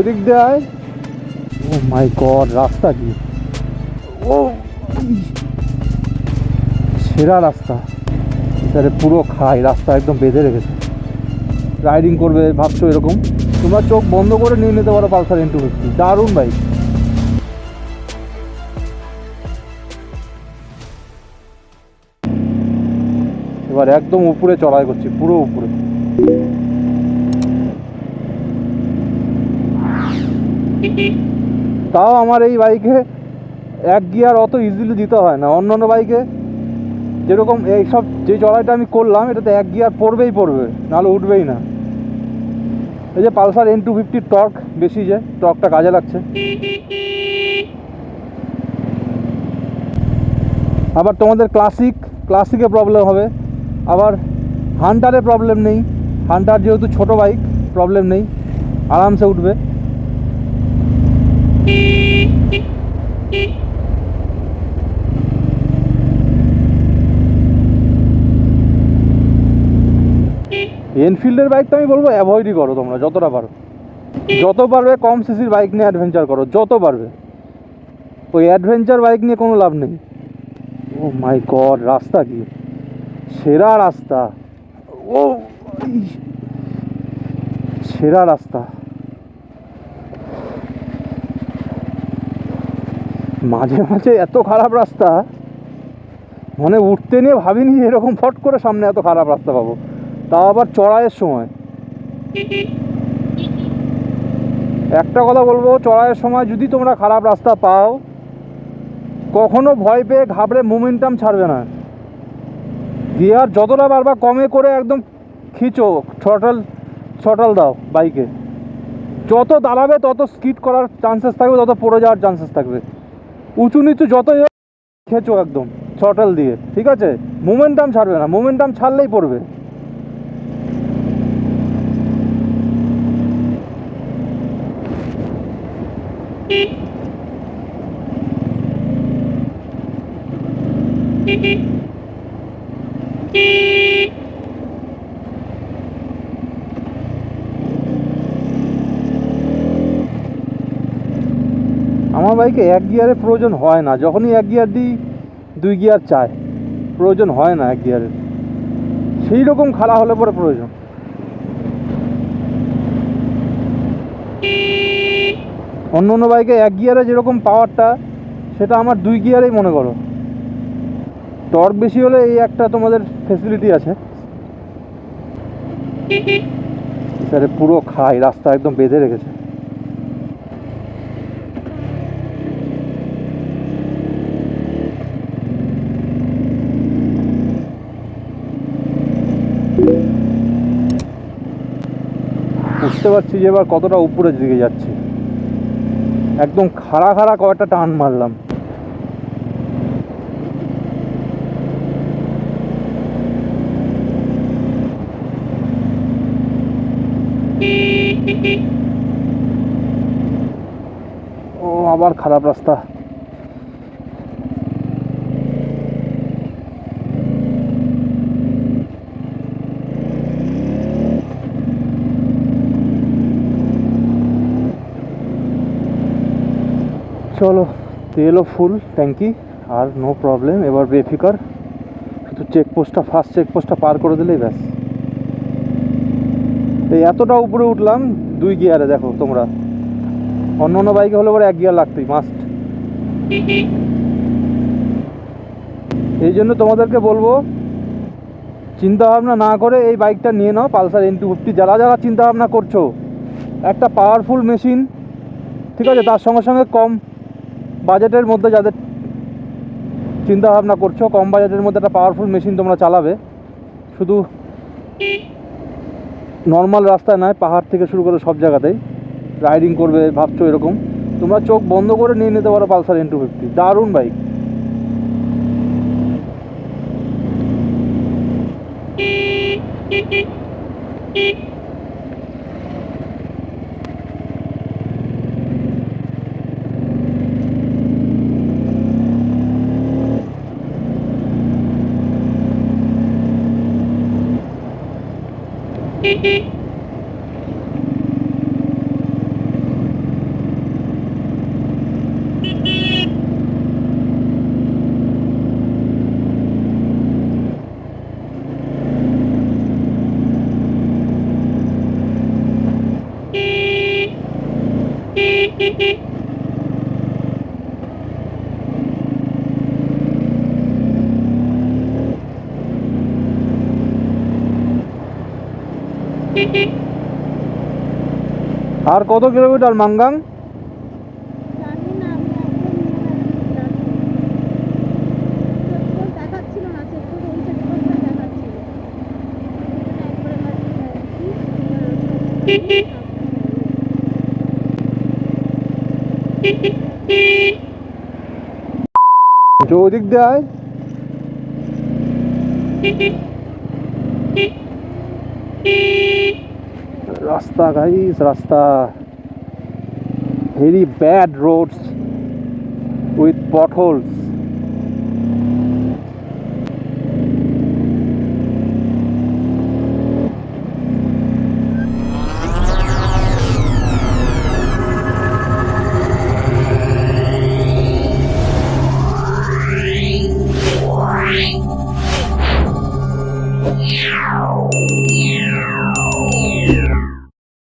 ওদিক দিয়ে ও মাই গড, রাস্তা কি ও সেরা রাস্তা স্যার, পুরো খাই রাস্তা একদম বেঁধে রেখেছে। রাইডিং করবে ভাবছো এরকম, তোমরা চোখ বন্ধ করে নিয়ে নিতে পারো পালসার N250, দারুণ বাইক। এবার একদম উপরে চড়াই করছি, পুরো উপরে। তাও আমার এই বাইকে এক গিয়ার অত ইজিলি দিতে হয় না। অন্য অন্য বাইকে যেরকম এইসব যে চড়াইটা আমি করলাম, এটাতে এক গিয়ার পড়বেই পড়বে, নাহলে উঠবেই না। এই যে পালসার N250 টর্ক বেশি, যে টর্কটা কাজে লাগছে। আবার তোমাদের ক্লাসিকে প্রবলেম হবে, আবার হান্টারে প্রবলেম নেই। হান্টার যেহেতু ছোট বাইক, প্রবলেম নেই, আরামসে উঠবে। এনফিল্ডের বাইক তো আমি বলবো অ্যাভয়েডই করো তোমরা, যতটা পারো। যত পারবে কম সিসির বাইক নিয়ে অ্যাডভেঞ্চার করো, যত পারবে। ওই অ্যাডভেঞ্চার বাইক নিয়ে কোনো লাভ নেই। ও মাই গড, রাস্তা কি সেরা রাস্তা, ও সেরা রাস্তা। মাঝে মাঝে এত খারাপ রাস্তা, মানে উঠতে নিয়ে ভাবিনি এরকম ফট করে সামনে এত খারাপ রাস্তা পাবো, তাও আবার চড়াইয়ের সময়। একটা কথা বলবো, চড়াইয়ের সময় যদি তোমরা খারাপ রাস্তা পাও, কখনো ভয় পেয়ে ঘাবড়ে মোমেন্টাম ছাড়বে না। গিয়ার যতটা বারবার কমে করে একদম খিচো, থ্রটল দাও বাইকে। যত দাঁড়াবে তত স্কিড করার চান্সেস থাকবে, তত পড়ে যাওয়ার চান্সেস থাকবে। উঁচু নিচু যতই খেচো একদম থ্রটল দিয়ে, ঠিক আছে? মোমেন্টাম ছাড়বে না, মোমেন্টাম ছাড়লেই পড়বে। আমার বাইকে এক গিয়ারের প্রয়োজন হয় না, যখনই এক গিয়ার দিই 2 গিয়ার চায়, প্রয়োজন হয় না এক গিয়ারের। সেই রকম খাড়া হলে পরে প্রয়োজন। অন্য অন্য বাইকে এক গিয়ারে যেরকম পাওয়ারটা, সেটা আমার 2 গিয়ারেই মনে করো। টর্ক বেশি হলে এই একটা তোমাদের ফেসিলিটি আছে। স্যার, পুরো খাই রাস্তা একদম বেঁধে রেখেছে। বুঝতে পারছি যে এবার কতটা উপরের দিকে যাচ্ছি। একদম খাড়া খাড়া কয়েকটা টান মারলাম। ও আবার খারাপ রাস্তা। চলো, তেলও ফুল ট্যাঙ্কি, আর নো প্রবলেম। এবার বেফিকার, শুধু ফার্স্ট চেকপোস্টটা পার করে দিলেই ব্যাস। এই এতটা উপরে উঠলাম 2 গিয়ারে, দেখো তোমরা। অন্য অন্য বাইকে হলে পরে 1 গিয়ার লাগতেই মাস্ট। এই জন্য তোমাদেরকে বলবো, চিন্তাভাবনা না করে এই বাইকটা নিয়ে নাও, পালসার N250। যারা যারা চিন্তাভাবনা করছো একটা পাওয়ারফুল মেশিন, ঠিক আছে, তার সঙ্গে সঙ্গে কম বাজেটের মধ্যে যাদের চিন্তাভাবনা করছো, কম বাজেটের মধ্যে একটা পাওয়ারফুল মেশিন তোমরা চালাবে, শুধু নর্মাল রাস্তায় নয়, পাহাড় থেকে শুরু করে সব জায়গাতেই রাইডিং করবে ভাবছো এরকম, তোমরা চোখ বন্ধ করে নিয়ে নিতে পারো পালসার N250, দারুণ বাইক। আর কত কিলোমিটার মাঙ্গাং? জানি না, আমি একদম দেখাচ্ছিল না, চেক করে ওই চেক করে দেখাচ্ছিল ওদিক দিয়ে আয়। রাস্তা গাইস, রাস্তা very bad roads with potholes.